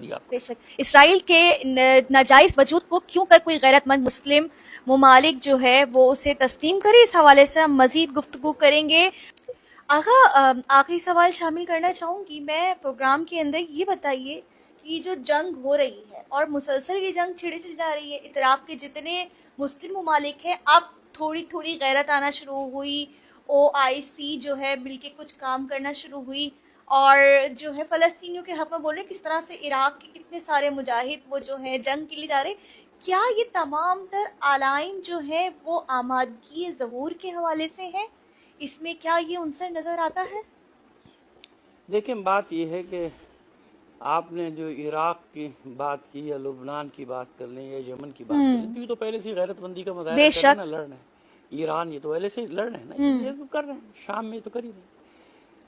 دیا. بے شک اسرائیل کے ناجائز وجود کو کیوں کر کوئی غیرت مند مسلم ممالک جو ہے وہ اسے تسلیم کرے، اس حوالے سے ہم مزید گفتگو کریں گے. آغا آخری سوال شامل کرنا چاہوں گی میں پروگرام کے اندر. یہ بتائیے کہ یہ جو جنگ ہو رہی ہے اور مسلسل یہ جنگ چھڑی چلی جا رہی ہے، اطراف کے جتنے مسلم ممالک ہیں اب تھوڑی تھوڑی غیرت آنا شروع ہوئی، OIC جو ہے مل کے کچھ کام کرنا شروع ہوئی اور جو ہے فلسطینیوں کے حق میں بول رہے کس طرح سے عراق کے کتنے سارے مجاہد وہ جو ہیں جنگ کے لیے جا رہے. کیا یہ تمام تر علائم جو ہیں وہ آمادگی ظہور کے حوالے سے ہیں؟ اس میں کیا یہ عنصر نظر آتا ہے؟ دیکھیں بات یہ ہے کہ آپ نے جو عراق کی بات کی یا لبنان کی بات کر لیں یا یمن کی بات کر لیں تو یہ تو پہلے سے غیرت مندی کا مظاہرہ کر رہے ہیں نا، لڑ رہے ہیں. ایران یہ تو پہلے سے لڑ رہے ہیں نا، یہ تو کر رہے ہیں، شام میں تو کر ہی رہے ہیں.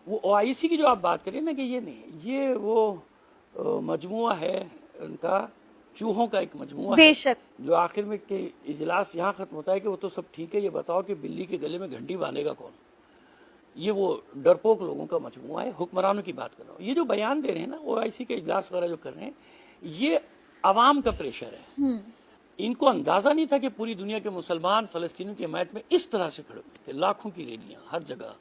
وہ OIC کی جو آپ بات کریں نا کہ یہ نہیں، یہ وہ مجموعہ ہے ان کا، چوہوں کا ایک مجموعہ ہے جو آخر میں کہ اجلاس یہاں ختم ہوتا ہے کہ وہ تو سب ٹھیک ہے، یہ بتاؤ کہ بلی کے گلے میں گھنٹی باندھے گا کون. یہ وہ ڈرپوک لوگوں کا مجموعہ ہے، حکمرانوں کی بات کر رہا ہوں. یہ جو بیان دے رہے ہیں نا OIC کے اجلاس وغیرہ جو کر رہے ہیں، یہ عوام کا پریشر ہے. ان کو اندازہ نہیں تھا کہ پوری دنیا کے مسلمان فلسطینیوں کی حمایت میں اس طرح سے کھڑے ہوئے تھے. لاکھوں کی ریلیاں ہر جگہ،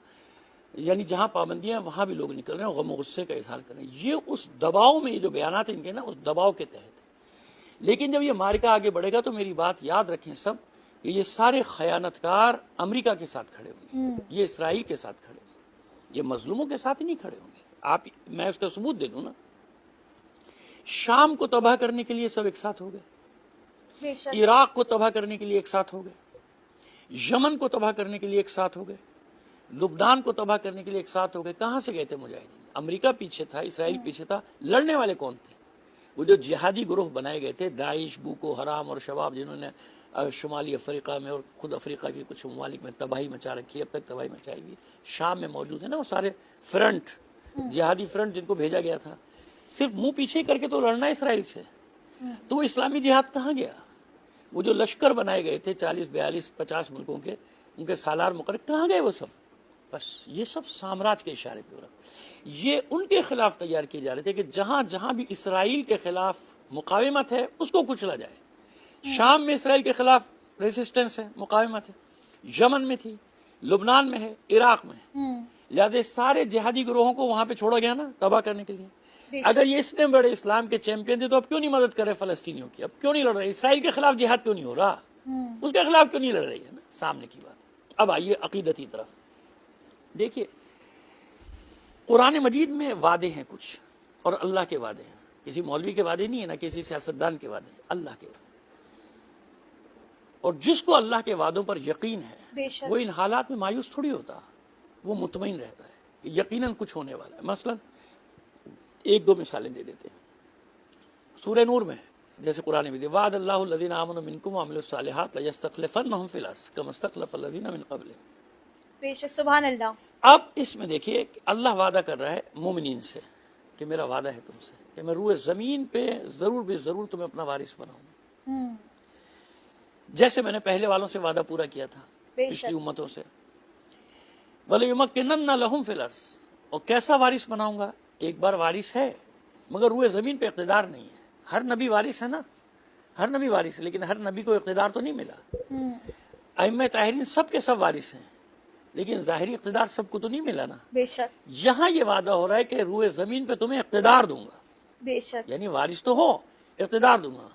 یعنی جہاں پابندیاں وہاں بھی لوگ نکل رہے ہیں، غم و غصے کا اظہار کر رہے ہیں. یہ اس دباؤ میں، یہ جو بیانات ان کے نا اس دباؤ کے تحت. لیکن جب یہ معرکہ آگے بڑھے گا تو میری بات یاد رکھیں سب کہ یہ سارے خیانتکار امریکہ کے ساتھ کھڑے ہوں گے، یہ اسرائیل کے ساتھ کھڑے ہوں گے، یہ مظلوموں کے ساتھ ہی نہیں کھڑے ہوں گے. میں اس کا ثبوت دے دوں نا. شام کو تباہ کرنے کے لیے سب ایک ساتھ ہو گئے، عراق کو تباہ کرنے کے لیے ایک ساتھ ہو گئے، یمن کو تباہ کرنے کے لیے ایک ساتھ ہو گئے، لبنان کو تباہ کرنے کے لیے ایک ساتھ ہو گئے. کہاں سے گئے تھے مجاہدین؟ امریکہ پیچھے تھا، اسرائیل پیچھے تھا. لڑنے والے کون تھے؟ وہ جو جہادی گروہ بنائے گئے تھے، داعش، بوکو حرام اور شباب، جنہوں نے شمالی افریقہ میں اور خود افریقہ کے کچھ ممالک میں تباہی مچا رکھی ہے، اب تک تباہی مچائی ہوئی. شام میں موجود ہے نا وہ سارے فرنٹ، جہادی فرنٹ جن کو بھیجا گیا تھا. صرف منہ پیچھے کر کے تو لڑنا ہے اسرائیل سے. تو وہ اسلامی جہاد کہاں گیا؟ وہ جو لشکر بنائے گئے تھے 40 42 50 ملکوں کے، ان کے سالار مقرر کہاں گئے وہ سب؟ بس یہ سب سامراج کے اشارے پہ ہو رہا. یہ ان کے خلاف تیار کیے جا رہے تھے کہ جہاں جہاں بھی اسرائیل کے خلاف مقاومت ہے اس کو کچلا جائے. شام میں اسرائیل کے خلاف ریسسٹنس ہے، مقاومت ہے، یمن میں تھی، لبنان میں ہے، عراق میں ہے. لہذا سارے جہادی گروہوں کو وہاں پہ چھوڑا گیا نا تباہ کرنے کے لیے. اگر یہ اتنے بڑے اسلام کے چیمپئن تھے تو اب کیوں نہیں مدد کر رہے فلسطینیوں کی؟ اب کیوں نہیں لڑ رہے؟ اسرائیل کے خلاف جہاد کیوں نہیں ہو رہا؟ اس کے خلاف کیوں نہیں لڑ رہی ہے نا؟ سامنے کی بات. اب آئیے عقیدتی طرف. دیکھیے قرآن مجید میں وعدے ہیں کچھ، اور اللہ کے وعدے ہیں. کسی مولوی کے وعدے نہیں ہے، نہ کسی سیاستدان کے وعدے ہیں، اللہ کے وعدے. اور جس کو اللہ کے وعدوں پر یقین ہے وہ ان حالات میں مایوس تھوڑی ہوتا، وہ مطمئن رہتا ہے کہ یقیناً کچھ ہونے والا ہے. مثلا ایک دو مثالیں دے دیتے ہیں. سورہ نور میں جیسے قرآن میں وعد اللہ الذین آمنوا منکم وعملوا الصالحات لیستخلفنہم فی الارض کما استخلف الذین من قبلہم. بے شک، سبحان اللہ. اب اس میں دیکھیے کہ اللہ وعدہ کر رہا ہے مومنین سے کہ میرا وعدہ ہے تم سے کہ میں روئے زمین پہ ضرور بے ضرور تمہیں اپنا وارث بناؤں، جیسے میں نے پہلے والوں سے وعدہ پورا کیا تھا پچھلی امتوں سے. وَلَيُمَكِّنَنَّ لَهُمْ فِي الْأَرْضِ. اور کیسا وارث بناؤں گا؟ ایک بار وارث ہے مگر روئے زمین پہ اقتدار نہیں ہے. ہر نبی وارث ہے نا، ہر نبی وارث ہے، لیکن ہر نبی کو اقتدار تو نہیں ملا. ائمہ طاہرین سب کے سب وارث ہیں لیکن ظاہری اقتدار سب کو تو نہیں ملا نا. بے شک. یہاں یہ وعدہ ہو رہا ہے کہ روئے زمین پہ تمہیں اقتدار دوں گا. بے شک. یعنی وارث تو ہو، اقتدار دوں گا.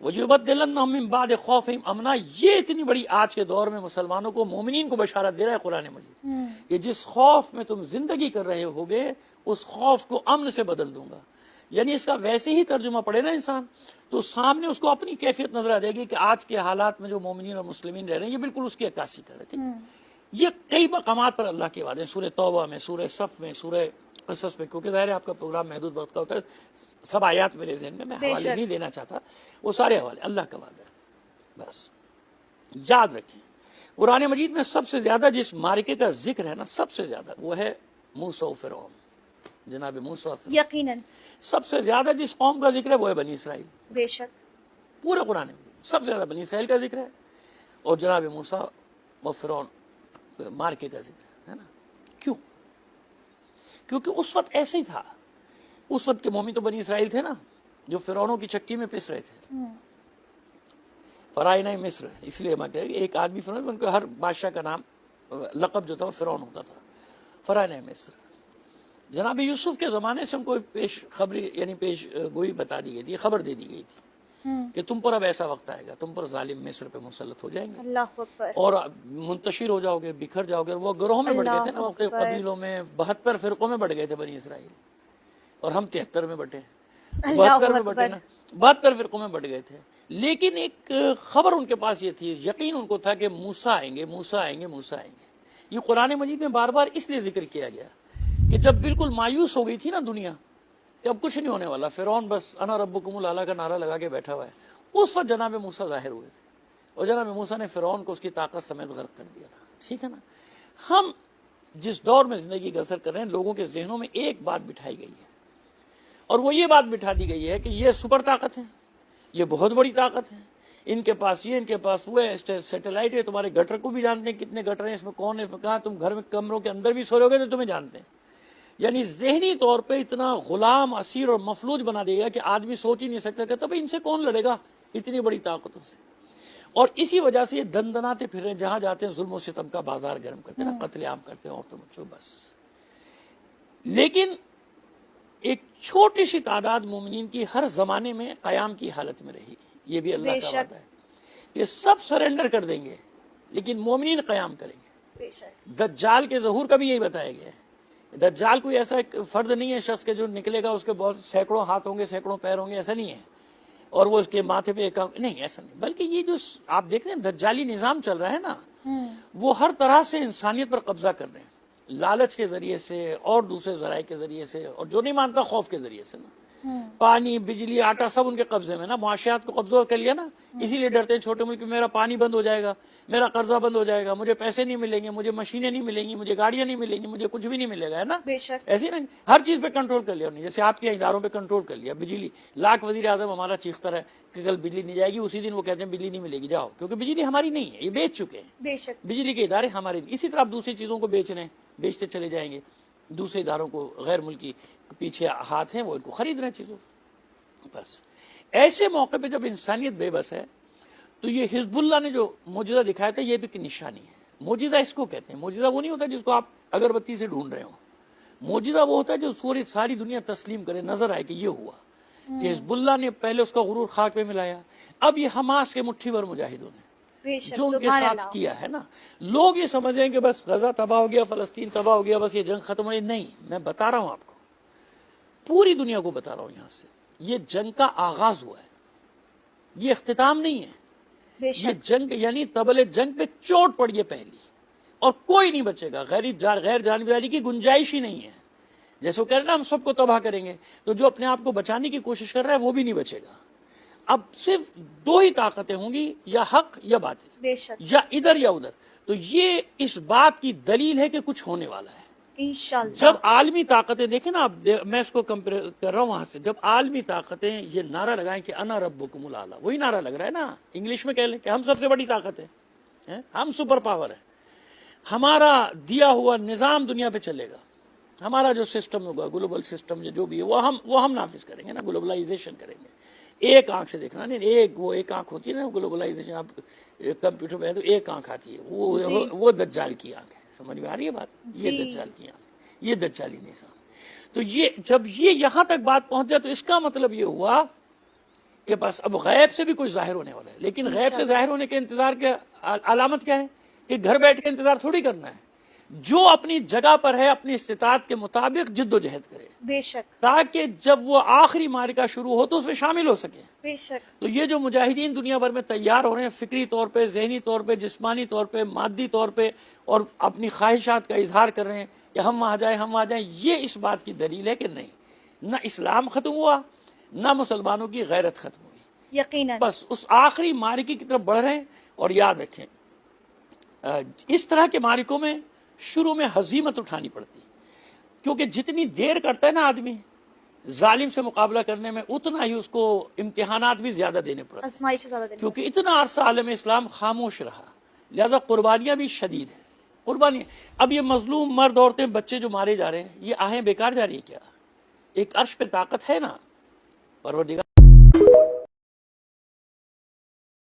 وَيُبَدِّلَنَّهُم مِّن بَعْدِ خَوْفِهِمْ أَمْنًا. یہ اتنی بڑی آج کے دور میں مسلمانوں کو، مومنین کو بشارت دے رہا ہے قرآن مجید کہ جس خوف میں تم زندگی کر رہے ہوگے اس خوف کو امن سے بدل دوں گا. یعنی اس کا ویسے ہی ترجمہ پڑے نا انسان تو سامنے اس کو اپنی کیفیت نظر آ جائے گی کہ آج کے حالات میں جو مومنین اور مسلمین رہ رہے ہیں یہ بالکل اس کی عکاسی کر رہے ہیں. یہ کئی مقامات پر اللہ کے وعدے، سورہ توبہ میں، سورہ صف میں، سورہ قصص میں. کیونکہ ظاہر ہے آپ کا پروگرام محدود وقت کا ہوتا ہے، سب آیات میرے ذہن میں حوالے نہیں دینا چاہتا. وہ سارے حوالے اللہ کا وعدہ ہے. بس یاد رکھیں قرآن مجید میں سب سے زیادہ جس معرکے کا ذکر ہے نا، سب سے زیادہ وہ ہے موسیٰ و فرعون. جناب موسیٰ یقیناً سب سے زیادہ جس قوم کا ذکر ہے وہ ہے بنی اسرائیل. بے شک. پورے قرآن میں سب سے زیادہ بنی اسرائیل کا ذکر ہے اور جناب موسیٰ و فرعون مارکے کا ذکر ہے نا. کیوں؟ کیونکہ اس وقت ایسے ہی تھا. اس وقت کے مومن تو بنی اسرائیل تھے نا، جو فرعونوں کی چکی میں پس رہے تھے، فرائنہ مصر، اس لیے میں کہہ ایک آدمی فرعون، ان کو ہر بادشاہ کا نام لقب جو تھا وہ فرعون ہوتا تھا، فرائنہ مصر۔ جناب یوسف کے زمانے سے ان کو پیش خبری یعنی پیش گوئی بتا دی گئی تھی، خبر دے دی گئی تھی کہ تم پر اب ایسا وقت آئے گا، تم پر ظالم مصر پہ مسلط ہو جائیں گے، اللہ اکبر، اور منتشر ہو جاؤ گے، بکھر جاؤ گے۔ وہ گروہوں میں بڑھ گئے تھے نا، وقت قبیلوں میں 72 فرقوں میں بڑھ گئے تھے بنی اسرائیل، اور ہم 73 میں بٹے، 72 میں بٹے نا، 72 فرقوں میں بڑھ گئے تھے۔ لیکن ایک خبر ان کے پاس یہ تھی، یقین ان کو تھا کہ موسیٰ آئیں گے، موسیٰ آئیں گے، موسیٰ آئیں گے۔ یہ قرآن مجید میں بار بار اس لیے ذکر کیا گیا کہ جب بالکل مایوس ہو گئی تھی نا دنیا کہ اب کچھ نہیں ہونے والا، فرعون بس انا ربکم الاعلیٰ کا نعرہ لگا کے بیٹھا ہوا ہے، اس وقت جناب موسیٰ ظاہر ہوئے تھے، اور جناب موسیٰ نے فرعون کو اس کی طاقت سمیت غرق کر دیا تھا۔ ٹھیک ہے نا؟ ہم جس دور میں زندگی بسر کر رہے ہیں، لوگوں کے ذہنوں میں ایک بات بٹھائی گئی ہے، اور وہ یہ بات بٹھا دی گئی ہے کہ یہ سپر طاقت ہے، یہ بہت بڑی طاقت ہے، ان کے پاس یہ، ان کے پاس وہ ہے، سیٹلائٹ ہے، تمہارے گٹر کو بھی جانتے ہیں کتنے گٹر ہیں، اس میں کون ہے کہاں، تم گھر میں کمروں کے اندر بھی سو رہے ہوگے تو تمہیں جانتے ہیں۔ یعنی ذہنی طور پہ اتنا غلام، اسیر اور مفلوج بنا دے گا کہ آدمی سوچ ہی نہیں سکتا کہ تب ان سے کون لڑے گا اتنی بڑی طاقتوں سے۔ اور اسی وجہ سے یہ دن دناتے پھر رہے ہیں، جہاں جاتے ہیں ظلم و ستم کا بازار گرم کرتے ہیں نا، قتل عام کرتے ہیں عورتوں بچوں بس۔ لیکن ایک چھوٹی سی تعداد مومنین کی ہر زمانے میں قیام کی حالت میں رہی، یہ بھی اللہ کا وعدہ ہے کہ سب سرنڈر کر دیں گے لیکن مومنین قیام کریں گے۔ دجال کے ظہور کا بھی یہی بتایا گیا ہے۔ دجال کوئی ایسا ایک فرد نہیں ہے شخص کے جو نکلے گا اس کے بہت سینکڑوں ہاتھ ہوں گے، سینکڑوں پیر ہوں گے، ایسا نہیں ہے، اور وہ اس کے ماتھے پہ ایک نہیں، ایسا نہیں، بلکہ یہ جو آپ دیکھ رہے ہیں دجالی نظام چل رہا ہے نا، وہ ہر طرح سے انسانیت پر قبضہ کر رہے ہیں، لالچ کے ذریعے سے اور دوسرے ذرائع کے ذریعے سے، اور جو نہیں مانتا خوف کے ذریعے سے نا، پانی، بجلی، آٹا سب ان کے قبضے میں نا، معاشیات کو قبضہ کر لیا نا، اسی لیے ڈرتے ہیں چھوٹے ملک میں، میرا پانی بند ہو جائے گا، میرا قرضہ بند ہو جائے گا، مجھے پیسے نہیں ملیں گے، مجھے مشینیں نہیں ملیں گی، مجھے گاڑیاں نہیں ملیں گی، مجھے کچھ بھی نہیں ملے گا، ہے نا؟ ایسی نا ہر چیز پہ کنٹرول کر لیا انہوں نے، جیسے آپ کے اداروں پہ کنٹرول کر لیا، بجلی، لاکھ وزیر اعظم ہمارا چیختا ہے کہ کل بجلی نہیں جائے گی، اسی دن وہ کہتے ہیں بجلی نہیں ملے گی، جاؤ، کیونکہ بجلی ہماری نہیں ہے، یہ بیچ چکے ہیں، بجلی کے ادارے ہمارے نہیں۔ اسی طرح آپ دوسری چیزوں کو بیچ رہے ہیں، بیچتے چلے جائیں گے، دوسرے اداروں کو، غیر ملکی پیچھے ہاتھ ہیں وہ ان کو خرید رہے ہیں چیزوں۔ بس ایسے موقع پہ جب انسانیت بے بس ہے تو یہ حزب اللہ نے جو معجزہ دکھایا تھا یہ بھی ایک نشانی ہے۔ معجزہ اس کو کہتے ہیں، معجزہ وہ نہیں ہوتا جس کو آپ اگربتی سے ڈھونڈ رہے ہو، معجزہ وہ ہوتا ہے جو ساری دنیا تسلیم کرے، نظر آئے کہ یہ ہوا، کہ حزب اللہ نے پہلے اس کا غرور خاک پہ ملایا، اب یہ حماس کے مٹھی بھر مجاہدوں نے جو ان کے ساتھ کیا ہے نا، لوگ یہ سمجھ رہے ہیں کہ بس غزہ تباہ ہو گیا، فلسطین تباہ ہو گیا، بس یہ جنگ ختم ہو گئی، نہیں، میں بتا رہا ہوں آپ کو، پوری دنیا کو بتا رہا ہوں یہاں سے، یہ جنگ کا آغاز ہوا ہے، یہ اختتام نہیں ہے، یہ جنگ یعنی طبل جنگ پہ چوٹ پڑی ہے پہلی، اور کوئی نہیں بچے گا، غیر جانبداری کی گنجائش ہی نہیں ہے، جیسے وہ کہہ رہے ہیں نا ہم سب کو تباہ کریں گے، تو جو اپنے آپ کو بچانے کی کوشش کر رہا ہے وہ بھی نہیں بچے گا۔ اب صرف دو ہی طاقتیں ہوں گی، یا حق یا باطل، یا ادھر یا ادھر، تو یہ اس بات کی دلیل ہے کہ کچھ ہونے والا ہے انشاءاللہ۔ جب عالمی طاقتیں دیکھیں نا، میں اس کو کمپیئر کر رہا ہوں وہاں سے، جب عالمی طاقتیں یہ نعرہ لگائیں کہ انا ربکم الاعلیٰ، وہی نعرہ لگ رہا ہے نا، انگلش میں کہہ لیں کہ ہم سب سے بڑی طاقت ہے، ہم سپر پاور ہے، ہمارا دیا ہوا نظام دنیا پہ چلے گا، ہمارا جو سسٹم ہوگا، گلوبل سسٹم جو بھی ہے وہ ہم نافذ کریں گے نا، گلوبلائزیشن کریں گے، ایک آنکھ سے دیکھنا نہیں، ایک آنکھ ہوتی ہے نا گلوبلائزیشن، آپ کمپیوٹر پہ ہے تو ایک آنکھ آتی ہے، وہ دجال کی آنکھ ہے، سمجھ میں آ رہی ہے بات؟ یہ دجال کی آنکھ، یہ دجالی نظام۔ تو یہ جب یہ یہاں تک بات پہنچ جائے تو اس کا مطلب یہ ہوا کہ بس اب غیب سے بھی کچھ ظاہر ہونے والا ہے، لیکن غیب سے ظاہر ہونے کے انتظار کے علامت کیا ہے کہ گھر بیٹھ کے انتظار تھوڑی کرنا ہے، جو اپنی جگہ پر ہے اپنی استطاعت کے مطابق جد و جہد کرے، بے شک، تاکہ جب وہ آخری معرکہ شروع ہو تو اس میں شامل ہو سکے، بے شک۔ تو یہ جو مجاہدین دنیا بھر میں تیار ہو رہے ہیں، فکری طور پہ، ذہنی طور پہ، جسمانی طور پہ، مادی طور پہ، اور اپنی خواہشات کا اظہار کر رہے ہیں کہ ہم وہاں جائیں، یہ اس بات کی دلیل ہے کہ نہیں، نہ اسلام ختم ہوا، نہ مسلمانوں کی غیرت ختم ہوئی، یقیناً، بس اس آخری معرکے کی طرف بڑھ رہے ہیں۔ اور یاد رکھیں اس طرح کے معرکوں میں شروع میں ہزیمت اٹھانی پڑتی، کیونکہ جتنی دیر کرتا ہے نا آدمی ظالم سے مقابلہ کرنے میں، اتنا ہی اس کو امتحانات بھی زیادہ دینے پڑتے، کیونکہ اتنا عرصہ عالم اسلام خاموش رہا، لہذا قربانیاں بھی شدید ہیں، قربانی۔ اب یہ مظلوم مرد، عورتیں، بچے جو مارے جا رہے ہیں، یہ آہیں بیکار جا رہی ہے کیا؟ ایک عرش پہ طاقت ہے نا، پروردگار